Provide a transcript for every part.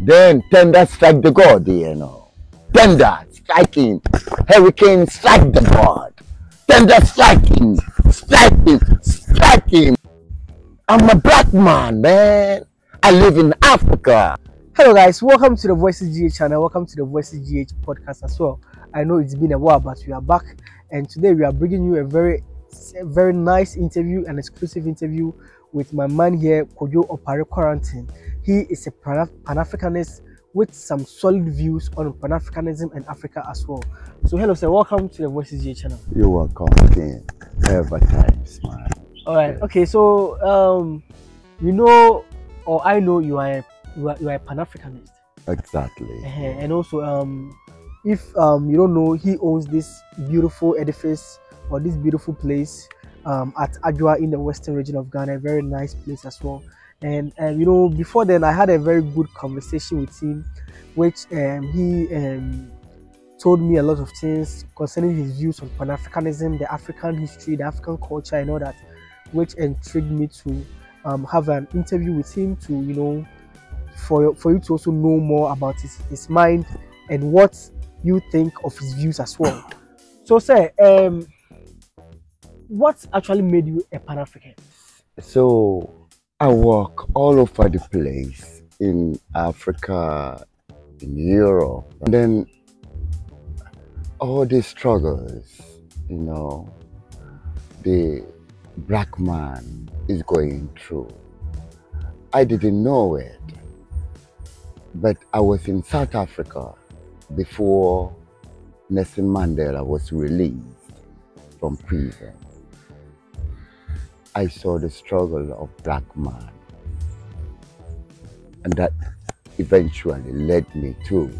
Then thunder strike the god, you know. Thunder striking. Hurricane strike the god. Thunder striking. Striking. I'm a black man, man. I live in Africa. Hello guys, welcome to the Voices GH channel. Welcome to the Voices GH podcast as well. I know it's been a while, but we are back, and today we are bringing you a very nice interview, an exclusive interview with my man here, Kojo Opare Quarantine. He is a Pan-Africanist with some solid views on Pan-Africanism and Africa as well. So hello sir, welcome to the Voices GH channel. You're welcome again. Every time, man. Alright, okay, so you know, or I know you are a Pan-Africanist. Exactly. And also if you don't know, he owns this beautiful edifice or this beautiful place at Adwa in the western region of Ghana. A very nice place as well. And you know, before then I had a very good conversation with him, which he told me a lot of things concerning his views on Pan-Africanism, the African history, the African culture and all that, which intrigued me to have an interview with him to, you know, for you to also know more about his mind and what you think of his views as well. So sir, what actually made you a Pan-African? So I walk all over the place in Africa, in Europe, and then all the struggles, you know, the black man is going through. I didn't know it, but I was in South Africa before Nelson Mandela was released from prison. I saw the struggle of black man, and that eventually led me to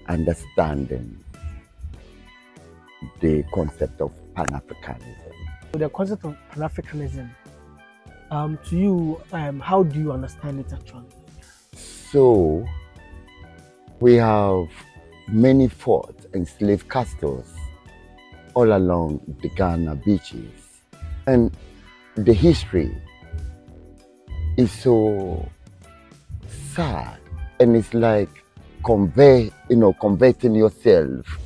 understanding the concept of Pan-Africanism. So the concept of Pan-Africanism, to you, how do you understand it actually? So we have many forts and slave castles all along the Ghana beaches, and the history is so sad, and it's like converting yourself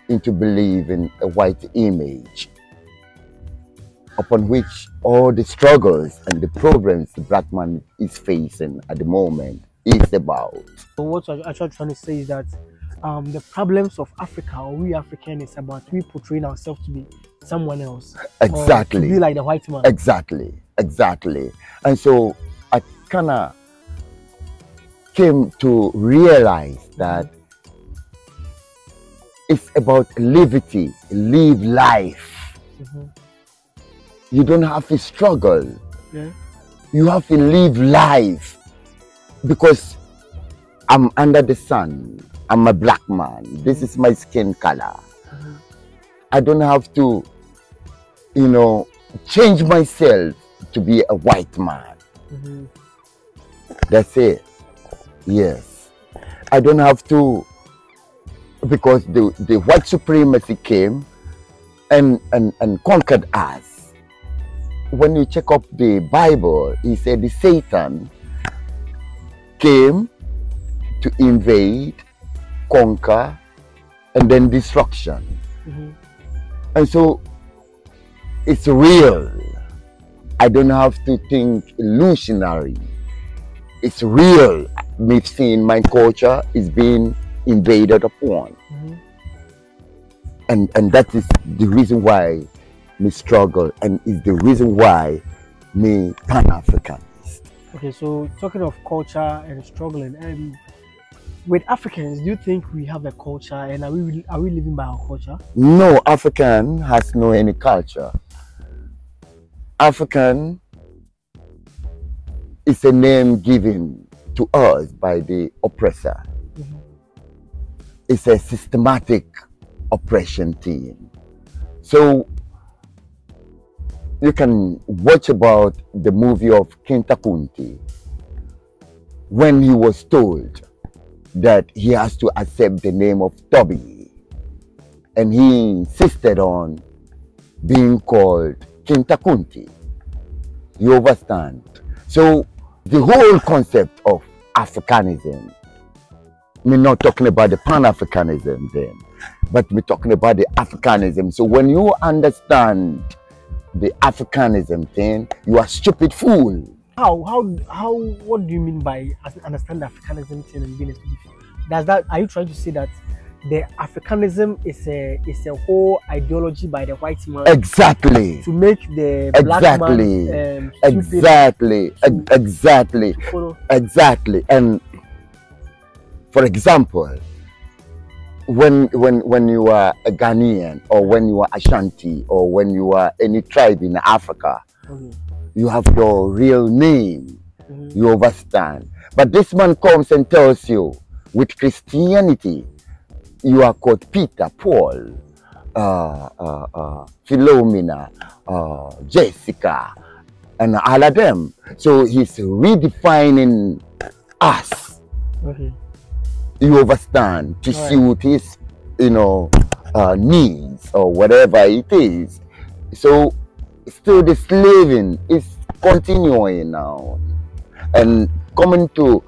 into believing a white image upon which all the struggles and the problems the black man is facing at the moment is about. So what I'm actually trying to say is that the problems of Africa, or we Africans, is about we portraying ourselves to be someone else. Exactly. Or to be like the white man. Exactly. And so I kind of came to realize that it's about liberty, live life. You don't have to struggle. Yeah. You have to live life, because I'm under the sun. I'm a black man. This is my skin color. I don't have to, you know, change myself to be a white man. That's it. Yes. I don't have to, because the White Supremacy came and conquered us. When you check up the Bible, he said the Satan came to invade, conquer, and then destruction. And so it's real. I don't have to think illusionary. It's real. We've seen my culture is being invaded upon. And that is the reason why me struggle, and is the reason why me Pan-Africanist. Okay, so talking of culture and struggling, with Africans, do you think we have a culture, and are we living by our culture? No, African has no any culture. African is a name given to us by the oppressor. It's a systematic oppression team. So you can watch about the movie of Kinta Kunti, when he was told that he has to accept the name of Toby, and he insisted on being called Kinta Kunti. You understand? So the whole concept of Africanism Me not talking about the Pan-Africanism then, but we're talking about the Africanism. So when you understand the Africanism thing, you are stupid fool. How, what do you mean by understand the Africanism thing and being a stupid fool? Are you trying to say that the Africanism is a whole ideology by the white man? Exactly. To make the black man exactly. And for example, when you are a Ghanaian, or when you are Ashanti, or when you are any tribe in Africa, you have your real name. You understand? But this man comes and tells you, with Christianity, you are called Peter, Paul, Philomena, Jessica, and all of them. So he's redefining us. You understand? To suit his, needs or whatever it is. So still the slaving is continuing now, and coming to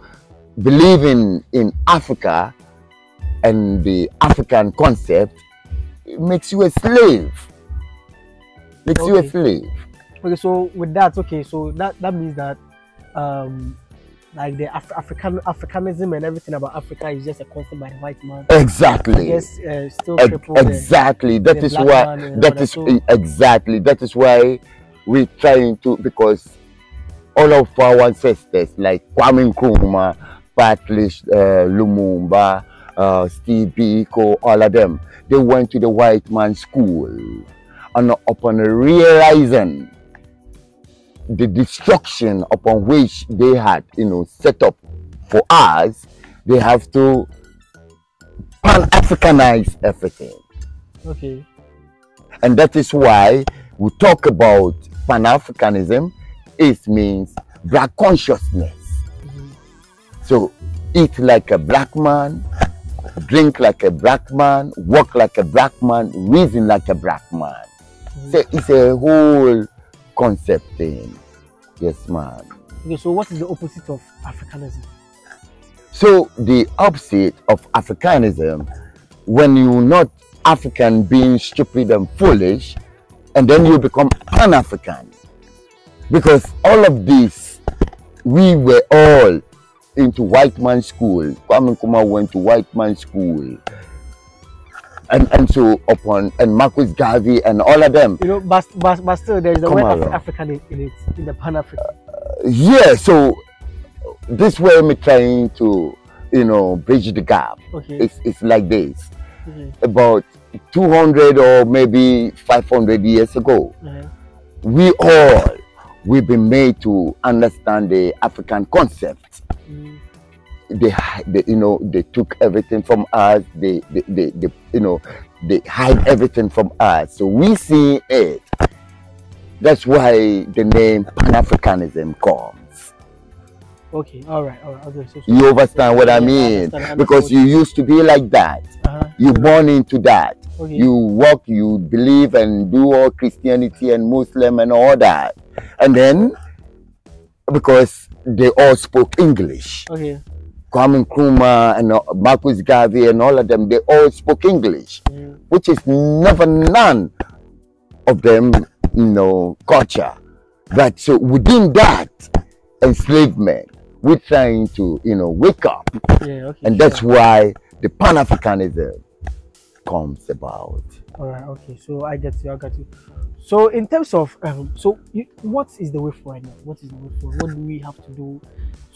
believing in Africa and the African concept, it makes you a slave. You a slave. Okay, so with that, so that means that like the Africanism and everything about Africa is just a concept by the white man. Exactly. Still exactly. That is why. That is why we're trying to, because all of our ancestors like Kwame Nkrumah, Patrice Lumumba, Steve Biko, all of them, they went to the white man's school, and upon realizing the destruction upon which they had, set up for us, they have to pan-Africanize everything. Okay. And that is why we talk about Pan-Africanism. It means black consciousness. So eat like a black man, drink like a black man, walk like a black man, reason like a black man. So it's a whole concept thing. Yes, man. Okay, so what is the opposite of Africanism? So the opposite of Africanism, when you're not African, being stupid and foolish, and then you become Pan-African. Because all of this, we were all into white man's school. Kwame Nkrumah went to white man's school. And so upon, and Marcus Garvey and all of them. But still there is the word African in it, in the Pan-African. Yeah, so this way I'm trying to, bridge the gap. Okay. It's like this. About 200 or maybe 500 years ago, we've been made to understand the African concept. They took everything from us. They hide everything from us. So we see it. That's why the name Pan-Africanism comes. Okay, all right. Okay, so you understand what I mean? Because you used to be like that. You born into that. Okay. You walk, you believe and do all Christianity and Muslim and all that. And then, because they all spoke English. Okay. Kwame Nkrumah and Marcus Garvey and all of them, they all spoke English, which is never none of them, culture. But so within that enslavement, we're trying to, wake up. And that's why the Pan-Africanism comes about. All right, okay, so I got you. So in terms of, what is the way forward now? What is the way forward? What do we have to do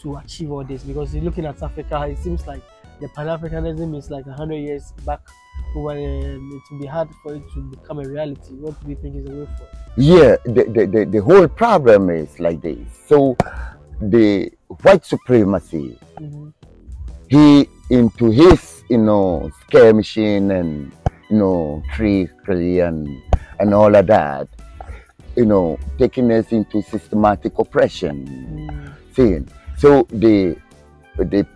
to achieve all this? Because you're looking at Africa, it seems like the Pan-Africanism is like 100 years back over, it will be hard for it to become a reality. What do you think is the way forward? Yeah, the whole problem is like this. So the White Supremacy, he into his, skirmishing and, trickery and all of that, taking us into systematic oppression. So the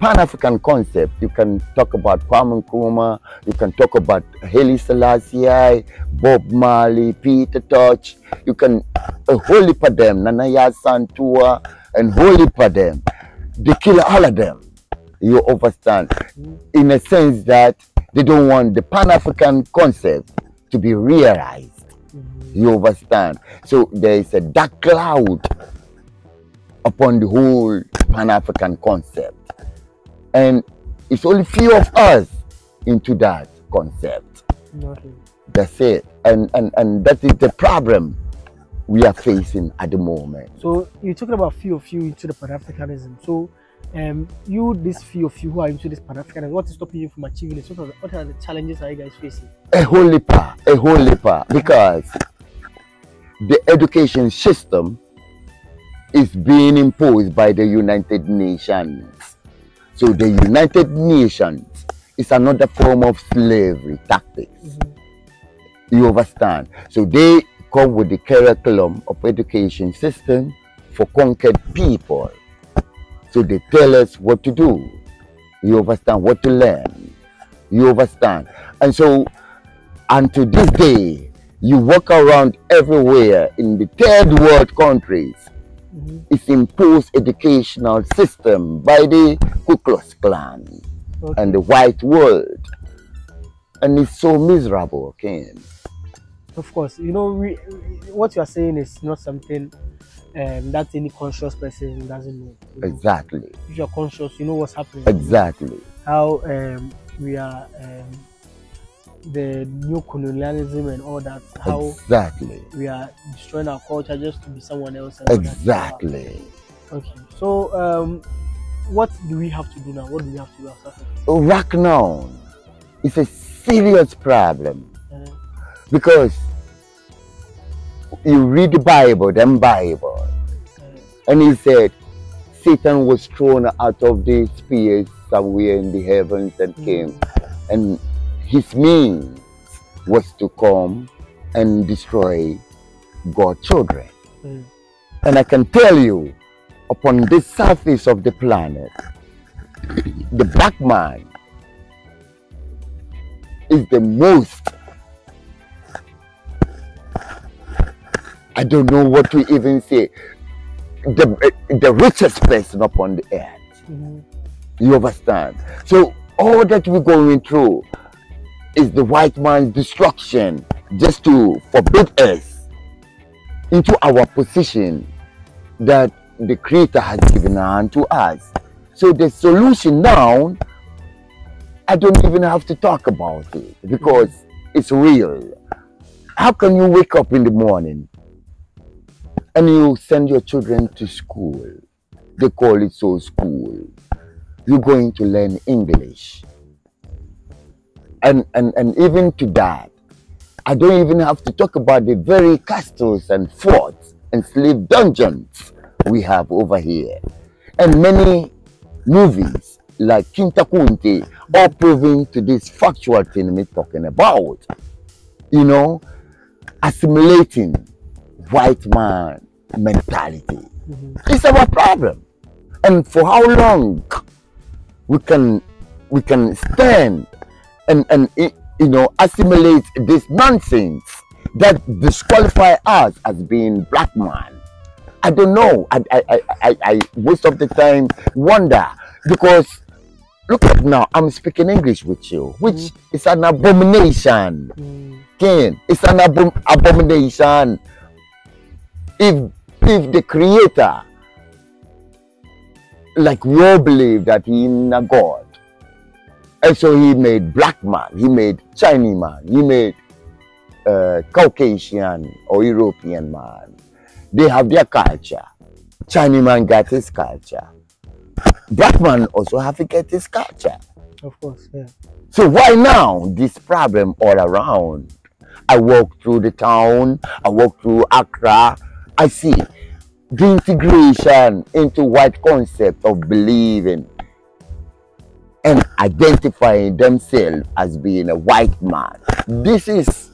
Pan-African concept, you can talk about Kwame Nkrumah, you can talk about Haile Selassie, Bob Marley, Peter Tosh, you can whole heap of them, Nana Santua, and whole heap of them. They kill all of them. You understand? In a sense that they don't want the Pan-African concept to be realized. You understand? So there is a dark cloud upon the whole Pan-African concept. And it's only few of us into that concept. That's it. And that is the problem we are facing at the moment. So you're talking about few of you into the Pan-Africanism. So this few of you who are into this Pan-Africanism, what is stopping you from achieving this? What are the challenges are you guys facing? A whole heap, because the education system is being imposed by the United Nations. So the United Nations is another form of slavery tactics. You understand? So they come with the curriculum of education system for conquered people. So they tell us what to do. You understand? What to learn. You understand? And so, until this day, you walk around everywhere in the third world countries. It's imposed educational system by the Ku Klux Klan and the white world. And it's so miserable, Ken. Of course, you know, what you are saying is not something that any conscious person doesn't know. Exactly. If you're conscious, you know what's happening. Exactly. How we are, the new colonialism and all that. How exactly we are destroying our culture just to be someone else. Exactly. Okay. So, what do we have to do now? What do we have to do as Africans? Right now, it's a serious problem. Because you read the Bible, and he said Satan was thrown out of the spheres somewhere in the heavens and came, and his means was to come and destroy God's children. And I can tell you, upon this surface of the planet, the black man is the most, I don't know what to even say, the richest person upon the earth. You understand? So all that we're going through is the white man's destruction, just to forbid us into our position that the Creator has given unto us. So the solution now, I don't even have to talk about it because it's real. How can you wake up in the morning and you send your children to school? They call it so school. You're going to learn English. And even to that, I don't even have to talk about the very castles and forts and slave dungeons we have over here. And many movies like Kinta Kunte are proving to this factual thing we're talking about. You know, assimilating white man mentality. It's our problem. And for how long we can stand and you know, assimilate this nonsense that disqualify us as being black man? I don't know. I most of the time wonder, because look at now, I'm speaking English with you, which is an abomination. Ken, it's an abomination. If the Creator, like we all believe that he is a God, and so he made black man, he made Chinese man, he made Caucasian or European man. They have their culture. Chinese man got his culture. Black man also have to get his culture. Of course, yeah. So why now this problem all around? I walk through the town, I walk through Accra, I see the integration into white concept of believing and identifying themselves as being a white man. This is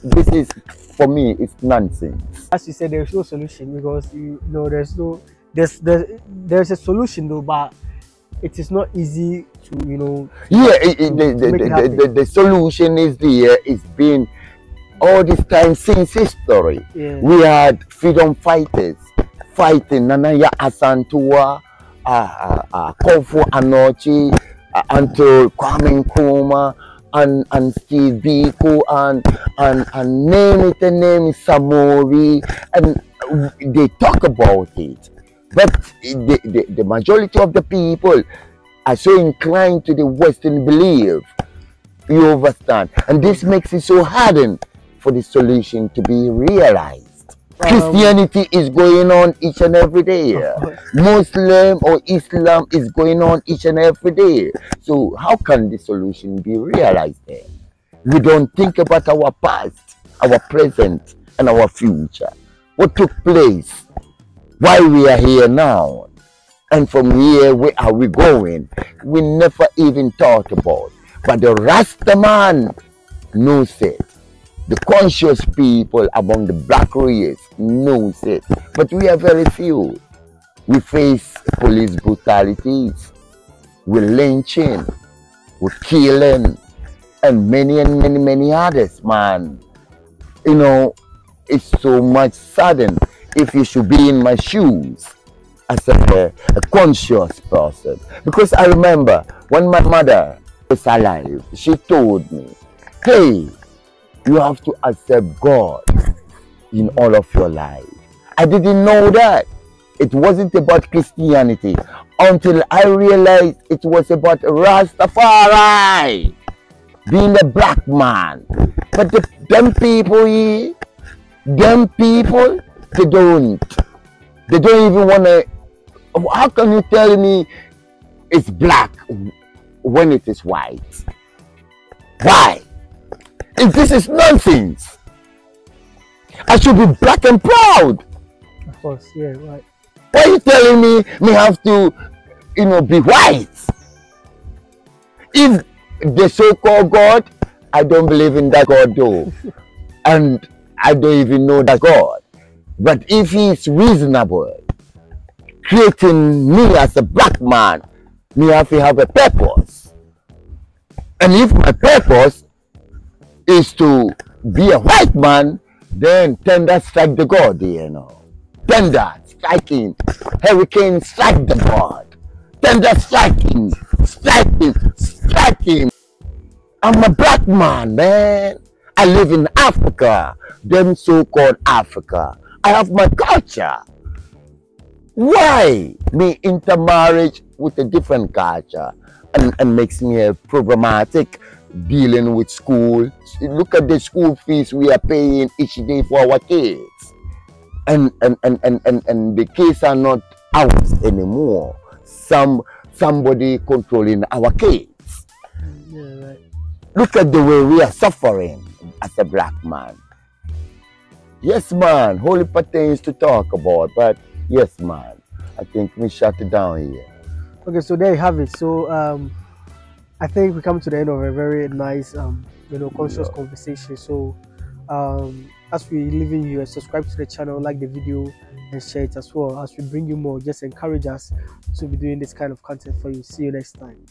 for me, it's nonsense. As you said, there's no solution, because you know there's a solution though, but it is not easy to, you know. Yeah, the solution is there. It's been all this time since history. Yeah. We had freedom fighters fighting Nanaya Asantua, Kofu Anochi, until Kwame Nkrumah and Steve Biko and name it and name it Samori, and they talk about it. But the majority of the people are so inclined to the Western belief. You understand? And this makes it so hardened for the solution to be realized. Christianity is going on each and every day. Muslim or Islam is going on each and every day. So how can the solution be realized there? We don't think about our past, our present, and our future. What took place? Why we are here now? And from here, where are we going? We never even thought about. But the Rasta man knows it. The conscious people among the black race knows it. But we are very few. We face police brutalities, we're lynching, we're killing, and many others, man. You know, it's so much sudden. If you should be in my shoes as a conscious person. Because I remember when my mother was alive, she told me, hey, you have to accept God in all of your life. I didn't know that. It wasn't about Christianity until I realized it was about Rastafari, being a black man. But them people, they don't even want to. How can you tell me it's black when it is white? Why? If this is nonsense, I should be black and proud. Of course, yeah, right. Why are you telling me have to, be white? If the so-called God, I don't believe in that God though. And I don't even know that God. But if he is reasonable, creating me as a black man, me have to have a purpose. And if my purpose is to be a white man, then tender strike the God, Tender striking, hurricane strike the God. Tender striking, striking. I'm a black man, man. I live in Africa, them so-called Africa. I have my culture. Why me intermarriage with a different culture and makes me a problematic dealing with school? Look at the school fees we are paying each day for our kids, and the kids are not ours anymore. Somebody controlling our kids. Yeah, right. Look at the way we are suffering as a black man. Yes, man, wholly pertains to talk about, but yes, man, I think we shut it down here. Okay, so there you have it. So I think we come to the end of a very nice conscious conversation. So as we leaving you, subscribe to the channel, like the video, and share it as well. As we bring you more, just encourage us to be doing this kind of content for you. See you next time.